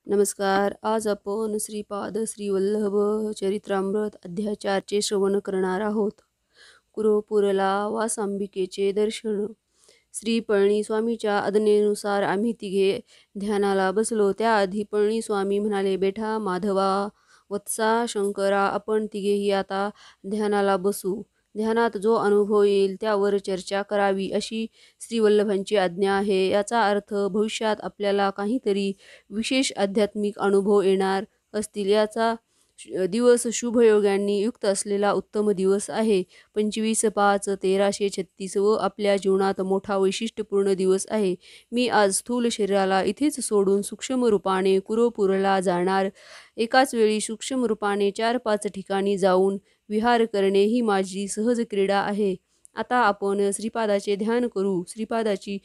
नमस्कार. आज आपण श्रीपाद श्रीवल्लभ चरित्रामृत अध्याय 4चे श्रवण करणार आहोत. कुरोपुरला वासांबिकेचे दर्शन. श्री पळणीस्वामीच्या आज्ञेनुसार आम्ही तिघे ध्यानाला बसलो. त्याआधी पळणीस्वामी म्हणाले, बेटा माधवा, वत्सा, शंकरा, आपण तिघेही आता ध्यानाला बसू. ध्यानात जो अनुभव येईल त्यावर चर्चा करावी अशी श्रीवल्लभांची आज्ञा आहे. याचा अर्थ भविष्यात आपल्याला काहीतरी विशेष आध्यात्मिक अनुभव येणार असतील. याचा दिवस शुभयोगांनी युक्त असलेला उत्तम दिवस आहे. 25/5/1336 व आपल्या जीवनात मोठा वैशिष्ट्यपूर्ण दिवस आहे. मी आज स्थूल शरीराला इथेच सोडून सूक्ष्म रूपाने कुरोपुरला जाणार. एकाच वेळी सूक्ष्म रूपाने 4-5 ठिकाणी जाऊन विहार करणे ही माझी सहज क्रीडा आहे. आता आपण श्रीपादाचे ध्यान करू. श्रीपादाची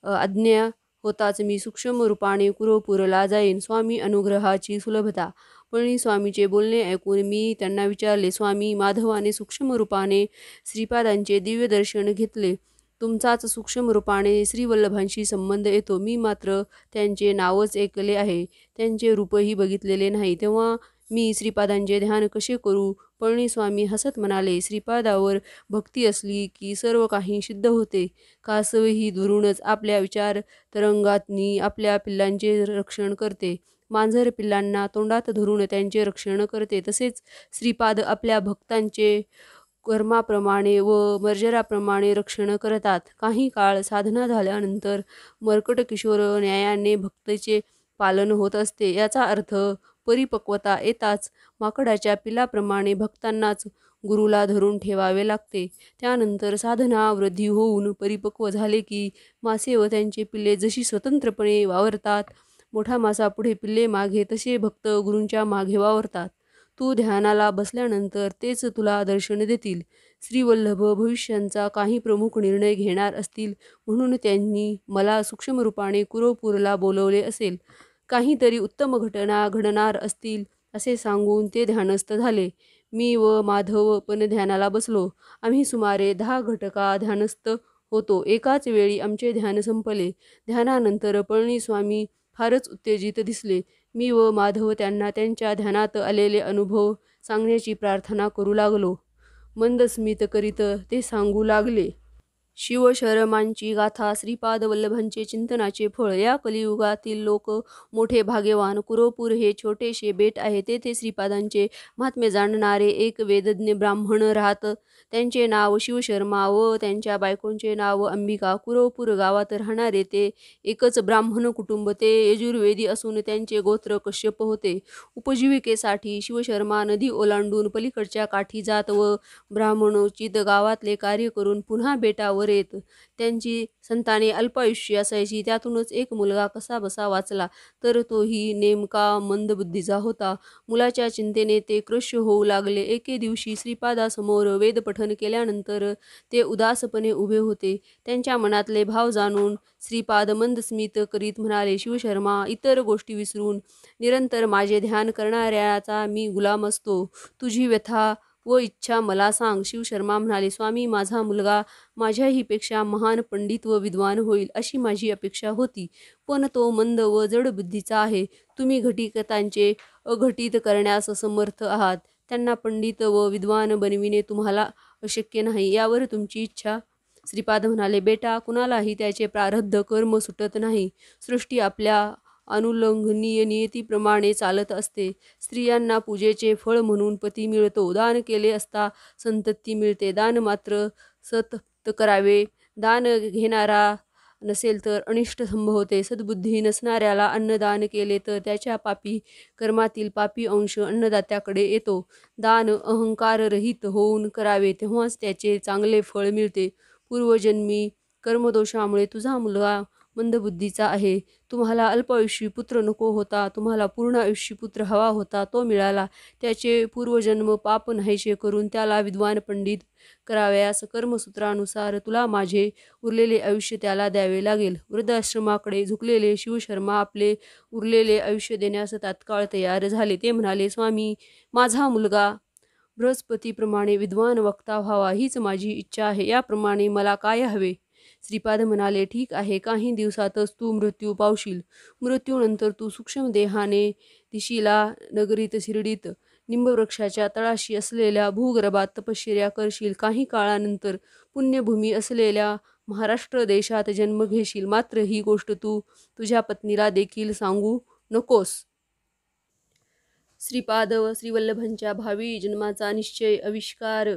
आज्ञा होताच मी सूक्ष्म रूपाने कुरोपुरला जाईन. स्वामी अनुग्रहाची सुलभता. पळणीस्वामीचे बोलणे ऐकून मी त्यांना विचारले, स्वामी, माधवाने सूक्ष्म रूपाने श्रीपादांचे दिव्य दर्शन घेतले. तुमचाच सूक्ष्म रूपाने श्रीवल्लभांशी संबंध येतो. मी मात्र त्यांचे नावच ऐकले आहे, त्यांचे रूपही बघितलेले नाही. तेव्हा मी श्रीपादांचे ध्यान कसे करू? पळणीस्वामी हसत म्हणाले, श्रीपादावर भक्ती असली की सर्व काही सिद्ध होते. कासव ही दुरूनच आपल्या विचार तरंगांनी आपल्या पिल्लांचे रक्षण करते. मांजर पिल्लांना तोंडात धरून त्यांचे रक्षण करते. तसेच श्रीपाद आपल्या भक्तांचे कर्माप्रमाणे व मर्जराप्रमाणे रक्षण करतात. काही काळ साधना झाल्यानंतर मर्कट किशोर न्यायाने भक्तीचे पालन होत असते. याचा अर्थ परिपक्वता येताच माकडाच्या पिलाप्रमाणे भक्तांनाच गुरुला धरून ठेवावे लागते. त्यानंतर साधना वृद्धी होऊन परिपक्व झाले की मासे व त्यांचे पिल्ले जशी स्वतंत्रपणे वावरतात, मोठा मासा पुढे, पिल्ले मागे, तसे भक्त गुरूंच्या मागे वावरतात. तू ध्यानाला बसल्यानंतर तेच तुला दर्शन देतील. श्रीवल्लभ भविष्यांचा काही प्रमुख निर्णय घेणार असतील म्हणून त्यांनी मला सूक्ष्म रूपाने कुरोपुरला बोलवले असेल. काहीतरी उत्तम घटना घडणार असतील असे सांगून ते ध्यानस्थ झाले. मी व माधव पण ध्यानाला बसलो. आम्ही सुमारे 10 घटका ध्यानस्थ होतो. एकाच वेळी आमचे ध्यान संपले. ध्यानानंतर पळणीस्वामी फारच उत्तेजित दिसले. मी व माधव त्यांना त्यांच्या ध्यानात आलेले अनुभव सांगण्याची प्रार्थना करू लागलो. मंद स्मित करीत ते सांगू लागले. शिवशरमांची गाथा. श्रीपाद वल्लभांचे चिंतनाचे फळ. या कलियुगातील लोक मोठे भाग्यवान. कुरोपूर हे छोटेसे बेट आहे. तेथे श्रीपादांचे महात्म्य जाणणारे एक वेदज्ञ ब्राह्मण राहत. त्यांचे नाव शिवशर्मा व त्यांच्या बायकोंचे नाव अंबिका. कुरोपूर गावात राहणारे ते एकच ब्राह्मण कुटुंब. ते यजुर्वेदी असून त्यांचे गोत्र कश्यप होते. उपजीविकेसाठी शिवशर्मा नदी ओलांडून पलीकडच्या काठी जात व ब्राह्मणोचित गावातले कार्य करून पुन्हा बेटावर येत. त्यांची संताने अल्पायुष्य असायची. त्यातूनच एक मुलगा कसाबसा वाचला, तर तोही नेमका मंदबुद्धीचा होता. मुलाच्या चिंतेने ते कृश होऊ लागले. एके दिवशी श्रीपादासमोर वेदपठन केल्यानंतर ते उदासपणे उभे होते. त्यांच्या मनातले भाव जाणून श्रीपाद मंदस्मित करीत म्हणाले, शिवशर्मा, इतर गोष्टी विसरून निरंतर माझे ध्यान करणाऱ्याचा मी गुलाम असतो. तुझी व्यथा व इच्छा मला सांग. शिवशर्मा म्हणाले, स्वामी, माझा मुलगा माझ्याही पेक्षा महान पंडित व विद्वान होईल अशी माझी अपेक्षा होती, पण तो मंद व जड बुद्धीचा आहे. तुम्ही घटिकांचे अघटित करण्यास समर्थ आहात. त्यांना पंडित व विद्वान बनविणे तुम्हाला अशक्य नाही. यावर तुमची इच्छा. श्रीपाद म्हणाले, बेटा, कुणालाही त्याचे प्रारब्ध कर्म सुटत नाही. सृष्टी आपल्या अनुल्लंघनीय नियतीप्रमाणे चालत असते. स्त्रियांना पूजेचे फळ म्हणून पती मिळतो. दान केले असता संतती मिळते. दान मात्र सतत करावे. दान घेणारा नसेल तर अनिष्ट संभवते. सद्बुद्धी नसणाऱ्याला अन्नदान केले तर त्याच्या पापी कर्मातील पापी अंश अन्नदात्याकडे येतो. दान अहंकाररहित होऊन करावे, तेव्हाच त्याचे चांगले फळ मिळते. पूर्वजन्मी कर्मदोषामुळे तुझा मुलगा मंदबुद्धीचा आहे. तुम्हाला अल्पायुष्यी पुत्र नको होता, तुम्हाला पूर्ण आयुष्यी पुत्र हवा होता, तो मिळाला. त्याचे पूर्वजन्म पाप नाहीसे करून त्याला विद्वान पंडित करावयास कर्मसूत्रानुसार तुला माझे उरलेले आयुष्य त्याला द्यावे लागेल. वृद्धाश्रमाकडे झुकलेले शिवशर्मा आपले उरलेले आयुष्य देण्यास तात्काळ तयार झाले. ते म्हणाले, स्वामी, माझा मुलगा बृहस्पतीप्रमाणे विद्वान वक्ता व्हावा हीच माझी इच्छा आहे. याप्रमाणे मला काय हवे? श्रीपाद म्हणाले, ठीक आहे, काही दिवसातच तू मृत्यू पावशील. मृत्यूनंतर तू सूक्ष्म देहाने दिशीला नगरीत शिर्डीत निंबवृक्षाच्या तळाशी असलेल्या भूगर्भात तपश्चर्या करशील. काही काळानंतर पुण्यभूमी असलेल्या महाराष्ट्र देशात जन्म घेशील. मात्र ही गोष्ट तू तुझ्या पत्नीला देखील सांगू नकोस. श्रीपाद व श्रीवल्लभांच्या भावी जन्माचा निश्चय आविष्कार.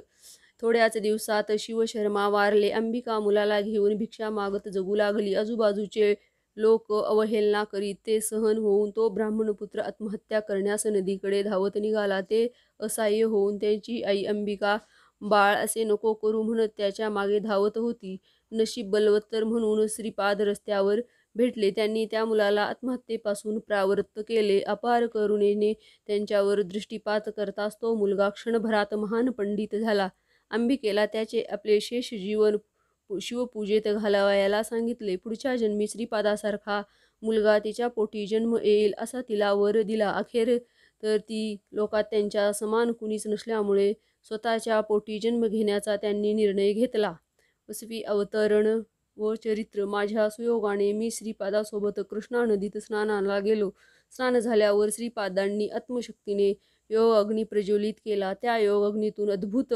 थोड्याच दिवसात शिवशर्मा वारले. अंबिका मुलाला घेऊन भिक्षा मागत जगू लागली. आजूबाजूचे लोक अवहेलना करीत ते सहन होऊन तो ब्राह्मणपुत्र आत्महत्या करण्यास नदीकडे धावत निघाला. ते असहाय्य होऊन त्याची आई अंबिका बाळ असे नको करू म्हणत त्याच्या मागे धावत होती. नशीब बलवत्तर म्हणून श्रीपाद रस्त्यावर भेटले. त्यांनी त्या मुलाला आत्महत्येपासून परावृत्त केले. अपार करुणेने त्यांच्यावर दृष्टिपात करताच तो मुलगा क्षणभरात महान पंडित झाला. अंबिकेला त्याचे आपले शेष जीवन शिवपूजेत घालवायला सांगितले. पुढच्या जन्मी श्रीपादासारखा मुलगा तिच्या पोटी जन्म येईल असा तिला वर दिला. अखेर तर ती लोकात त्यांच्या समान कुणीच नसल्यामुळे स्वतःच्या पोटी जन्म घेण्याचा त्यांनी निर्णय घेतला. वसवी अवतरण व चरित्र. माझ्या सुयोगाने मी श्रीपादासोबत कृष्णा नदीत स्नानाला गेलो. स्नान झाल्यावर श्रीपादांनी आत्मशक्तीने योग अग्नी प्रज्वलित केला. त्या योग अग्नीतून अद्भुत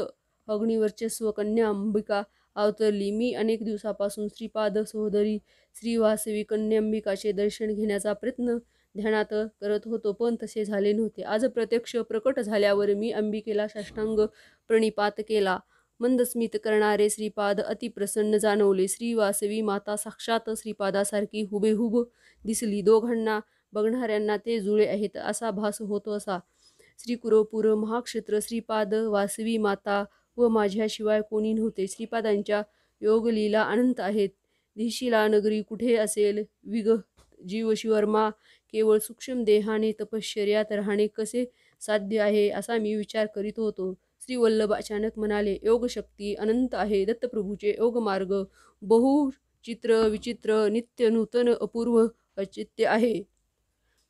अग्निवर्चस्व कन्या अंबिका अवतरली. मी अनेक दिवसापासून श्रीपाद सहोदरी श्री वासवी कन्या अंबिकाचे दर्शन घेण्याचा प्रयत्न ध्यानात करत होतो, पण तसे झाले नव्हते. आज प्रत्यक्ष प्रकट झाल्यावर मी अंबिकेला साष्टांग प्रणिपात केला. मंदस्मित करणारे श्रीपाद अतिप्रसन्न जाणवले. श्री वासवी माता साक्षात श्रीपादासारखी हुबेहूब दिसली. दोघांना बघणाऱ्यांना ते जुळे आहेत असा भास होतो असा. श्रीकुरोपूर महाक्षेत्र, श्रीपाद, वासवी माता व माझ्याशिवाय कोणी नव्हते. श्रीपादांच्या योगलीला अनंत आहेत. दिशीला नगरी कुठे असेल? जीवशिवर्मा केवळ सूक्ष्म देहाने तपश्चर्यात राहणे कसे साध्य आहे असा मी विचार करीत होतो. श्री वल्लभ अचानक म्हणाले, योगशक्ती अनंत आहे. दत्तप्रभूचे योगमार्ग बहुचित्र विचित्र नित्य नूतन अपूर्व औचित्य आहे.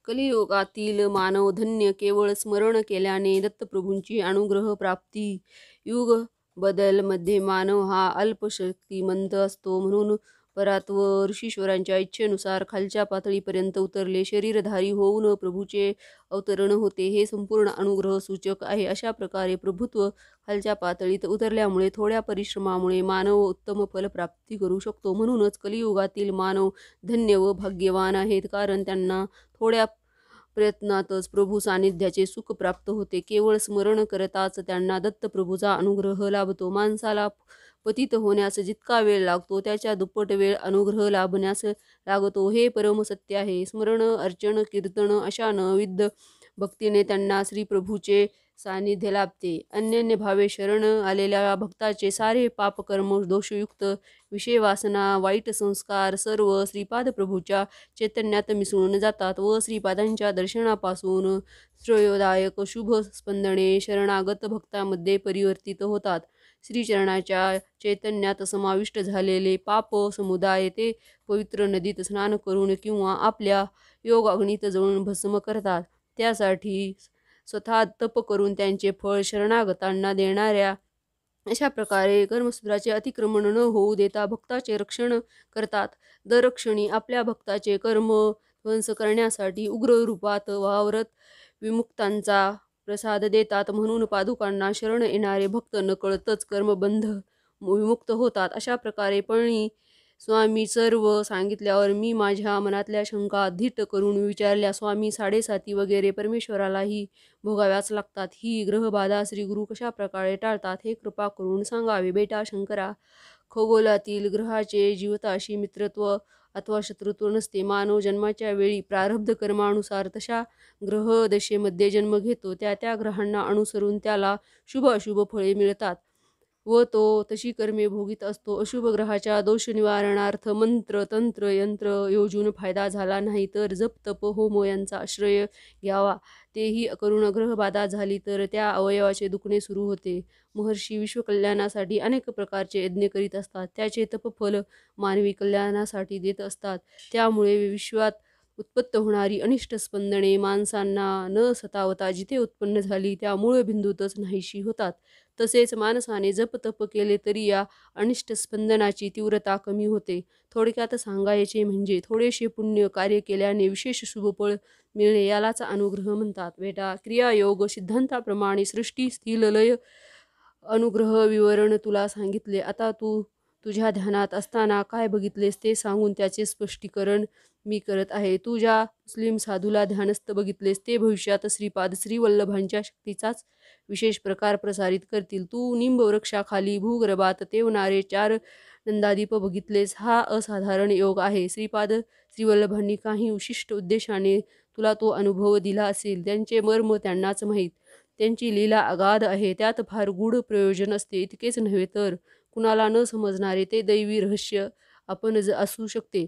कलियुगातील मानव धन्य. केवळ स्मरण केल्याने दत्तप्रभूंची अनुग्रह प्राप्ती. युग बदल मध्ये मानव हा अल्पशक्तिमंत असतो, म्हणून परात्व ऋषीश्वरांच्या इच्छेनुसार खालच्या पातळीपर्यंत उतरले. शरीरधारी होऊन प्रभूचे अवतरण होते. हे संपूर्ण अनुग्रह सूचक आहे. अशा प्रकारे प्रभुत्व खालच्या पातळीत उतरल्यामुळे थोड्या परिश्रमामुळे मानव उत्तम फल प्राप्ती करू शकतो. म्हणूनच कलियुगातील मानव धन्य व भाग्यवान आहेत, कारण त्यांना थोड्या प्रयत्नातच प्रभू सानिध्याचे सुख प्राप्त होते. केवळ स्मरण करताच त्यांना दत्तप्रभूचा अनुग्रह लाभतो. माणसाला पतित होण्यास जितका वेळ लागतो त्याच्या दुप्पट वेळ अनुग्रह लाभण्यास लागतो. हे परम सत्य आहे. स्मरण, अर्चन, कीर्तन अशा नवविध भक्तीने त्यांना श्रीप्रभूचे सानिध्य लाभते. अनन्य भावे शरण आलेल्या भक्ताचे सारे पापकर्म, दोषयुक्त विषयवासना, वाईट संस्कार सर्व श्रीपाद प्रभूच्या चैतन्यात मिसळून जातात व श्रीपादांच्या दर्शनापासून श्रेयोदायक शुभ स्पंदने शरणागत भक्तांमध्ये परिवर्तित होतात. श्रीचरणाच्या चैतन्यात समाविष्ट झालेले पाप समुदाय ते पवित्र नदीत स्नान करून किंवा आपल्या योग अग्नीत जळून भस्म करतात. त्यासाठी स्वतः तप करून त्यांचे फळ शरणागतांना देणाऱ्या अशा प्रकारे कर्मसूत्राचे अतिक्रमण न होऊ देता भक्ताचे रक्षण करतात. दरक्षणी आपल्या भक्ताचे कर्म ध्वंस करण्यासाठी उग्र रूपात वावरत विमुक्तांचा प्रसाद देतात. म्हणून पादुकांना शरण येणारे भक्त नकळतच कर्मबंध विमुक्त होतात. अशा प्रकारे पळणी स्वामी सर्व सांगितल्यावर मी माझ्या मनातल्या शंका धीट करून विचारल्या, स्वामी, साडेसाती वगैरे परमेश्वरालाही भोगाव्याच लागतात. ही ग्रहबाधा श्रीगुरु कशा प्रकारे टाळतात हे कृपा करून सांगावे. बेटा शंकरा, खगोलातील ग्रहाचे जीवताशी मित्रत्व अथवा शत्रुत्व नसते. मानव जन्माच्या वेळी प्रारब्ध कर्मानुसार तशा ग्रहदशेमध्ये जन्म घेतो. त्या त्या ग्रहांना अनुसरून त्याला शुभ अशुभ फळे मिळतात व तो तशी कर्मे भोगीत असतो. अशुभ ग्रहाच्या दोष निवारणार्थ मंत्र, तंत्र, यंत्र योजून फायदा झाला नाही तर जप, तप, होम यांचा आश्रय घ्यावा. तेही करून ग्रहबाधा झाली तर त्या अवयवाचे दुखणे सुरू होते. महर्षी विश्वकल्याणासाठी अनेक प्रकारचे यज्ञ करीत असतात. त्याचे तपफल मानवी कल्याणासाठी देत असतात. त्यामुळे विश्वात उत्पत्त होणारी अनिष्ट स्पंदने माणसांना न सतावता जिथे उत्पन्न झाली त्या मूळ बिंदूतच नाहीशी होतात. तसेच माणसाने जप तप केले तरी या अनिष्ट स्पंदनाची तीव्रता कमी होते. थोडक्यात सांगायचे म्हणजे थोडेसे पुण्य कार्य केल्याने विशेष शुभफळ मिळणे यालाच अनुग्रह म्हणतात. बेटा, क्रियायोग सिद्धांताप्रमाणे सृष्टी स्थिल लय अनुग्रह विवरण तुला सांगितले. आता तू तुझ्या ध्यानात असताना काय बघितलेस ते सांगून त्याचे स्पष्टीकरण मी करत आहे. तू ज्या मुस्लिम साधूला ध्यानस्थ बघितलेस ते भविष्यात श्रीपाद श्रीवल्लभांच्या शक्तीचाच विशेष प्रकार प्रसारित करतील. तू निंबवृक्षाखाली भूगर्भात तेवणारे 4 नंदादीप बघितलेस. हा असाधारण योग आहे. श्रीपाद श्रीवल्लभांनी काही विशिष्ट उद्देशाने तुला तो अनुभव दिला असेल. त्यांचे मर्म त्यांनाच माहीत. त्यांची लीला अगाध आहे. त्यात फार गूढ प्रयोजन असते. इतकेच नव्हे तर कुणाला न समजणारे ते दैवी रहस्य आपण असू शकते.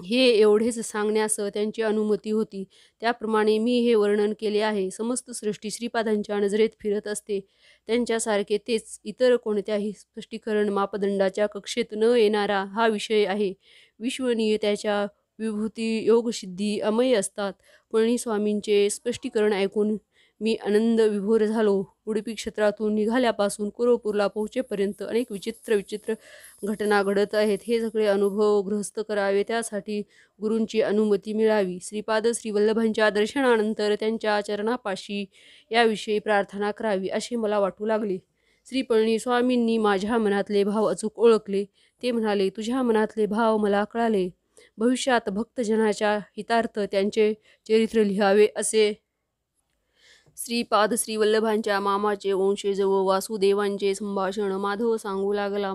हे एवढेच सांगण्यास त्यांची अनुमती होती. त्याप्रमाणे मी हे वर्णन केले आहे. समस्त सृष्टी श्रीपादांच्या नजरेत फिरत असते. त्यांच्यासारखे तेच इतर कोणत्याही स्पष्टीकरण मापदंडाच्या कक्षेत न येणारा हा विषय आहे. विश्वनीयतेच्या विभूती योगसिद्धी अमय असतात. पळणीस्वामींचे स्पष्टीकरण ऐकून मी आनंद विभोर झालो. उडुपी क्षेत्रातून निघाल्यापासून कुरोपूरला पोहोचेपर्यंत अनेक विचित्र विचित्र घटना घडत आहेत. हे सगळे अनुभव गृहस्थ करावे त्यासाठी गुरूंची अनुमती मिळावी. श्रीपाद श्रीवल्लभांच्या दर्शनानंतर त्यांच्या चरणापाशी याविषयी प्रार्थना करावी असे मला वाटू लागले. श्री पळणीस्वामींनी माझ्या मनातले भाव अचूक ओळखले. ते म्हणाले, तुझ्या मनातले भाव मला कळाले. भविष्यात भक्तजनाच्या हितार्थ त्यांचे चरित्र लिहावे असे श्रीपाद श्रीवल्लभांच्या मामाचे वंशज व वासुदेवांचे संभाषण माधव सांगू लागला.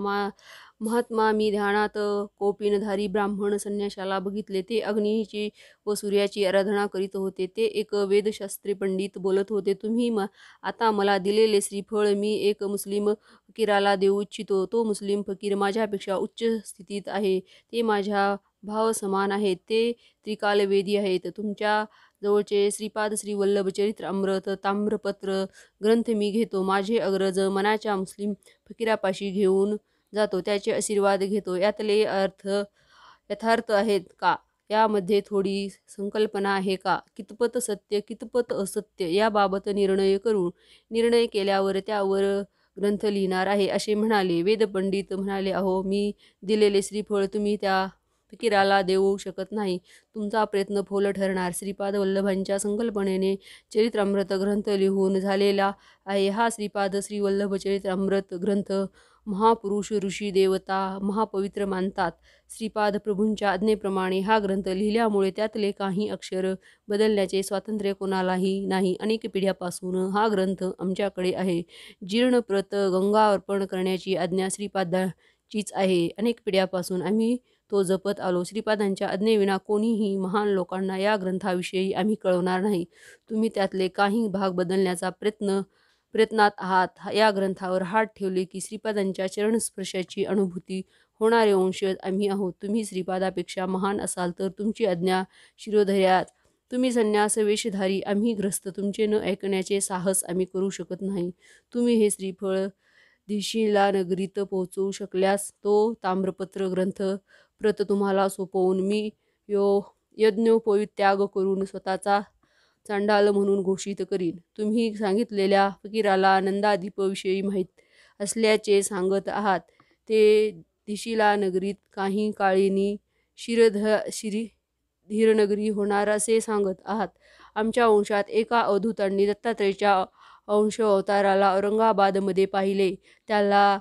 महात्मा, मी ध्यानात कौपीनधारी ब्राह्मण संन्याशाला बघितले. ते अग्नीची व सूर्याची आराधना करीत होते. ते एक वेदशास्त्री पंडित बोलत होते. तुम्ही आता मला दिलेले श्रीफळ मी एक मुस्लिम फकीराला देऊ इच्छितो. तो मुस्लिम फकीर माझ्यापेक्षा उच्च स्थितीत आहे. ते माझ्या भाव समान आहेत. ते त्रिकालवेदी आहेत. तुमच्या जवळचे श्रीपाद श्रीवल्लभ चरित्र अमृत ताम्रपत्र ग्रंथ मी घेतो. माझे अग्रज मनाच्या मुस्लिम फकीरापाशी घेऊन जातो. त्याचे आशीर्वाद घेतो. यातले अर्थ यथार्थ आहेत का? यामध्ये थोडी संकल्पना आहे का? कितपत सत्य कितपत असत्य याबाबत निर्णय केल्यावर त्यावर ग्रंथ लिहिणार आहे असे म्हणाले. वेदपंडित म्हणाले, अहो, मी दिलेले श्रीफळ तुम्ही त्या फकीराला देऊ शकत नाही. तुमचा प्रयत्न फोल ठरणार. श्रीपाद वल्लभांच्या संकल्पनेने चरित्रामृत ग्रंथ लिहून झालेला आहे. हा श्रीपाद श्रीवल्लभ चरित्रामृत ग्रंथ महापुरुष ऋषी देवता महापवित्र मानतात. श्रीपाद प्रभूंच्या आज्ञेप्रमाणे हा ग्रंथ लिहिल्यामुळे त्यातले काही अक्षर बदलण्याचे स्वातंत्र्य कोणालाही नाही. अनेक पिढ्यापासून हा ग्रंथ आमच्याकडे आहे. जीर्णप्रत गंगा अर्पण करण्याची आज्ञा श्रीपादांचीच आहे. अनेक पिढ्यापासून आम्ही तो जपत आलो. श्रीपादांच्या आज्ञेविना कोणीही महान लोकांना या ग्रंथाविषयी आम्ही कळवणार नाही. तुम्ही त्यातले काही भाग बदलण्याचा प्रयत्नात आहात. या ग्रंथावर हात ठेवले की श्रीपादांच्या चरणस्पर्शाची अनुभूती होणारे वंशज आम्ही आहोत. तुम्ही श्रीपादापेक्षा महान असाल तर तुमची आज्ञा शिरोधर्यात. तुम्ही संन्यास वेशधारी, आम्ही ग्रस्त. तुमचे न ऐकण्याचे साहस आम्ही करू शकत नाही. तुम्ही हे श्रीफळ दिशीला नगरीत पोहोचवू शकल्यास तो ताम्रपत्र ग्रंथ प्रत तुम्हाला सोपवून मी यज्ञोपवित्याग करून स्वतःचा चांडाल म्हणून घोषित करीन. तुम्ही सांगितलेल्या फकीराला नंदादीपविषयी माहीत असल्याचे सांगत आहात. ते दिशीला नगरीत काही काळीनी धीरनगरी होणार असे सांगत आहात. आमच्या वंशात एका अवधूतांनी दत्तात्रेयाच्या अंश अवताराला औरंगाबादमध्ये पाहिले. त्याला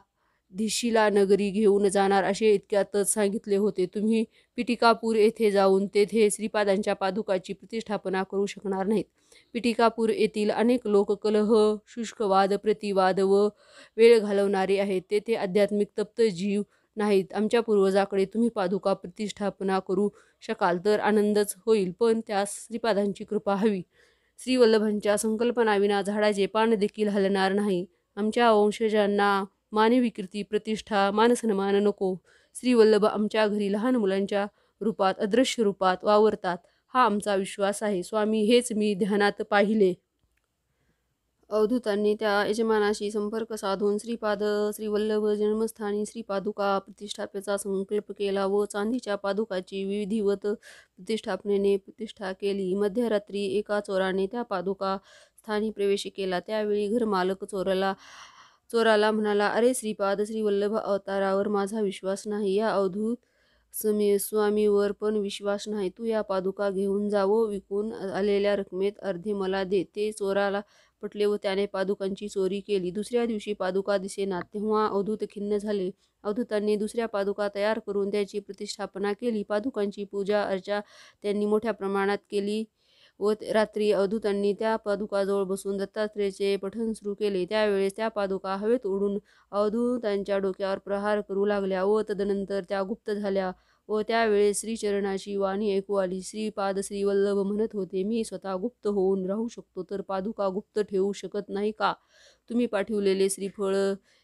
दिशीला नगरी घेऊन जाणार असे इतक्यातच सांगितले होते. तुम्ही पिटिकापूर येथे जाऊन तेथे श्रीपादांच्या पादुकाची प्रतिष्ठापना करू शकणार नाहीत. पिटिकापूर येथील अनेक लोक कलह, शुष्कवाद, प्रतिवाद व वेळ घालवणारे आहेत. तेथे आध्यात्मिक तप्त जीव नाहीत. आमच्या पूर्वजाकडे तुम्ही पादुका प्रतिष्ठापना करू शकाल तर आनंदच होईल, पण त्यास श्रीपादांची कृपा हवी. श्रीवल्लभांच्या संकल्पनाविना झाडाचे पान देखील हलणार नाही. आमच्या वंशजांना मानवी कीर्ती प्रतिष्ठा मानसन्मान नको. श्रीवल्लभ आमच्या घरी लहान मुलांच्या रूपात अदृश्य रूपात वावरतात हा आमचा विश्वास आहे. स्वामी, हेच मी ध्यानात पाहिले. अवधूतांनी त्या यजमानाशी संपर्क साधून श्रीपाद श्रीवल्लभ जन्मस्थानी श्रीपादुका प्रतिष्ठापनेचा संकल्प केला व चांदीच्या पादुकाची विधिवत प्रतिष्ठापनेने प्रतिष्ठा केली. मध्यरात्री एका चोराने त्या पादुका स्थानी प्रवेश केला. त्यावेळी घरमालक चोराला म्हणाला, "अरे श्रीपाद श्रीवल्लभ अवतारावर माझा विश्वास नाही, या अवधूत स्वामीवर पण विश्वास नाही. तू या पादुका घेऊन जा व विकून आलेल्या रकमेत अर्धे मला दे." ते चोराला पटले व त्याने पादुकांची चोरी केली. दुसऱ्या दिवशी पादुका दिसेनात, तेव्हा अवधूत खिन्न झाले. अवधूतांनी दुसऱ्या पादुका तयार करून त्याची प्रतिष्ठापना केली. पादुकांची पूजा अर्चा त्यांनी मोठ्या प्रमाणात केली व रात्री अवधूतांनी त्या पादुकाजवळ बसून दत्तात्रेयाचे पठण सुरू केले. त्यावेळेस त्या पादुका हवेत उडून अवधूतांच्या डोक्यावर प्रहार करू लागल्या व तदनंतर त्या गुप्त झाल्या व त्यावेळेस श्रीचरणाची वाणी ऐकू आली. श्रीपाद श्रीवल्लभ म्हणत होते, "मी स्वतः गुप्त होऊन राहू शकतो, तर पादुका गुप्त ठेवू शकत नाही का? तुम्ही पाठविलेले श्रीफळ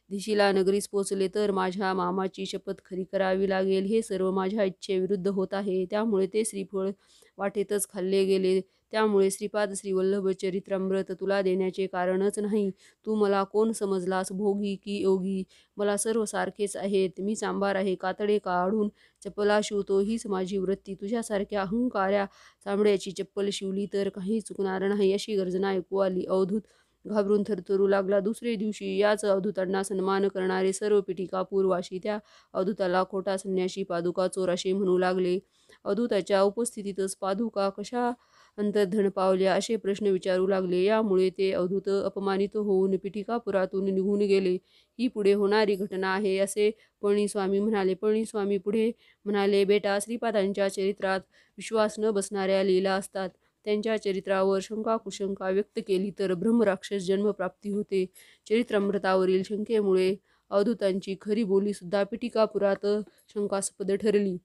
दिशीला नगरीस पोचले तर माझ्या मामाची शपथ खरी करावी लागेल. हे सर्व माझ्या इच्छेविरुद्ध होत आहे. त्यामुळे ते श्रीफळ वाटेतच खाल्ले गेले. त्यामुळे श्रीपाद श्रीवल्लभ चरित्रामृत तुला देण्याचे कारणच नाही. तू मला कोण समजलास, भोगी की योगी? मला सर्व सारखेच आहेत. मी चांभार आहे, कातडे काढून चपला शिवतो, हीच माझी वृत्ती. तुझ्यासारख्या अहंकार्या चामड्याची चप्पल शिवली तर काही चुकणार नाही." अशी गर्जना ऐकू आली. अवधूत घाबरून थरथरू लागला. दुसरे दिवशी याच अवधूतांना सन्मान करणारे सर्व पिटिकापूरवासी त्या अवधूताला खोटा संन्यासी, पादुका चोर असे म्हणू लागले. अवधूताच्या उपस्थितीतच पादुका कशा अंतर्धान पावल्या असे प्रश्न विचारू लागले. यामुळे ते अवधूत अपमानित होऊन पिटिकापुरातून निघून गेले. ही पुढे होणारी घटना आहे असे पळणीस्वामी म्हणाले. पळणीस्वामी पुढे म्हणाले, "बेटा, श्रीपादांच्या चरित्रात विश्वास न बसणाऱ्या लीला असतात. त्यांच्या चरित्रावर शंका कुशंका व्यक्त केली तर ब्रह्मराक्षस जन्मप्राप्ती होते." चरित्रामृतावरील शंकेमुळे अवधूतांची खरी बोली सुद्धा पिटिकापुरात शंकास्पद ठरली.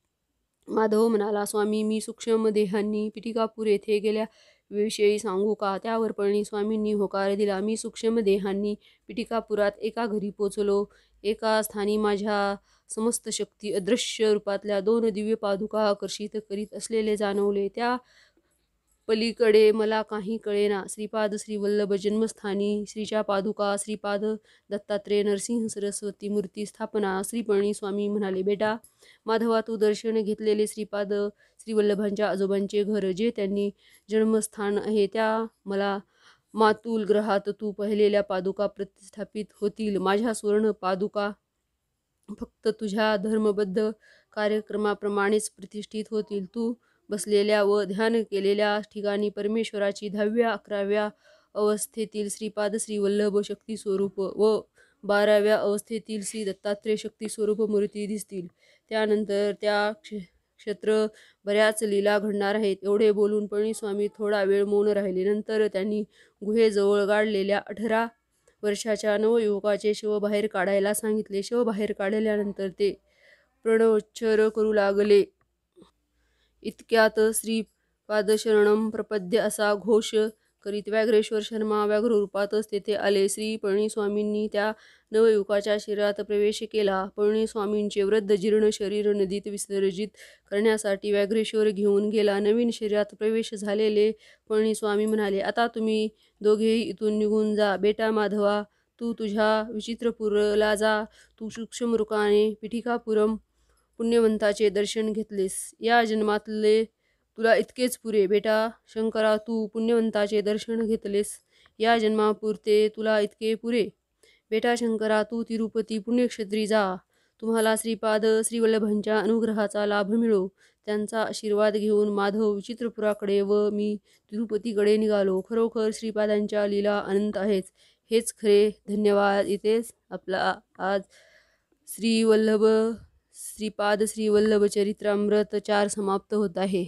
माधव म्हणाला, "स्वामी, मी सूक्ष्म देहांनी पिटिकापूर येथे गेल्याविषयी सांगू का?" त्यावर पळणीस्वामींनी होकार दिला. "मी सूक्ष्म देहांनी पिटिकापुरात एका घरी पोचलो. एका स्थानी माझ्या समस्त शक्ती अदृश्य रूपातल्या 2 दिव्य पादुका आकर्षित करीत असलेले जाणवले. त्या पलीकडे मला काही कळेना. श्रीपाद श्रीवल्लभ जन्मस्थानी श्रीच्या पादुका, श्रीपाद दत्तात्रेय, नरसिंह, सरस्वती मूर्ती स्थापना." श्री पळणीस्वामी म्हणाले, "बेटा माधवा, तू दर्शन घेतलेले श्रीपाद श्रीवल्लभांच्या आजोबांचे घर, जे त्यांनी जन्मस्थान आहे, त्या मला मातुल ग्रहात तू पाहिलेल्या पादुका प्रतिष्ठापित होतील. माझ्या सुवर्ण पादुका फक्त तुझ्या धर्मबद्ध कार्यक्रमाप्रमाणेच प्रतिष्ठित होतील. तू बसलेल्या व ध्यान केलेल्या ठिकाणी परमेश्वराची 10व्या 11व्या अवस्थेतील श्रीपाद श्रीवल्लभ शक्तिस्वरूप व 12व्या अवस्थेतील श्री दत्तात्रेय शक्तिस्वरूप मूर्ती दिसतील. त्यानंतर त्या क्षेत्र बऱ्याच लीला घडणार आहेत." एवढे बोलून पळणीस्वामी थोडा वेळ मौन राहिले. नंतर त्यांनी गुहेजवळ गाडलेल्या 18 वर्षाच्या नवयुवकाचे शव बाहेर काढायला सांगितले. शव बाहेर काढल्यानंतर ते प्रणवोच्चार करू लागले. इतक्यात श्रीपादशरणं प्रपद्ये असा घोष करीत व्याघ्रेश्वर शर्मा व्याघ्ररूपातच तेथे आले. श्री पळणीस्वामींनी त्या नवयुवकाच्या शरीरात प्रवेश केला. पळणीस्वामींचे वृद्ध जीर्ण शरीर नदीत विसर्जित करण्यासाठी व्याघ्रेश्वर घेऊन गेला. नवीन शरीरात प्रवेश झालेले पळणीस्वामी म्हणाले, "आता तुम्ही दोघेही इथून निघून जा. बेटा माधवा, तू तुझ्या विचित्रपूरला जा. तू सूक्ष्मरूपाने पिटिकापुरम पुण्यवंताचे दर्शन घेतलेस. या जन्मातले तुला इतकेच पुरे. बेटा शंकरा, तू पुण्यवंताचे दर्शन घेतलेस. या जन्मापुरते तुला इतके पुरे. बेटा शंकरा, तू तिरुपती पुण्यक्षेत्री जा. तुम्हाला श्रीपाद श्रीवल्लभांच्या अनुग्रहाचा लाभ मिळो." त्यांचा आशीर्वाद घेऊन माधव विचित्रपुराकडे व मी तिरुपतीकडे निघालो. खरोखर श्रीपादांच्या लीला अनंत आहेत. हेच खरे. धन्यवाद. इथेच आपला आज श्रीपाद श्रीवल्लभ चरित्रामृत 4 समाप्त होत आहे.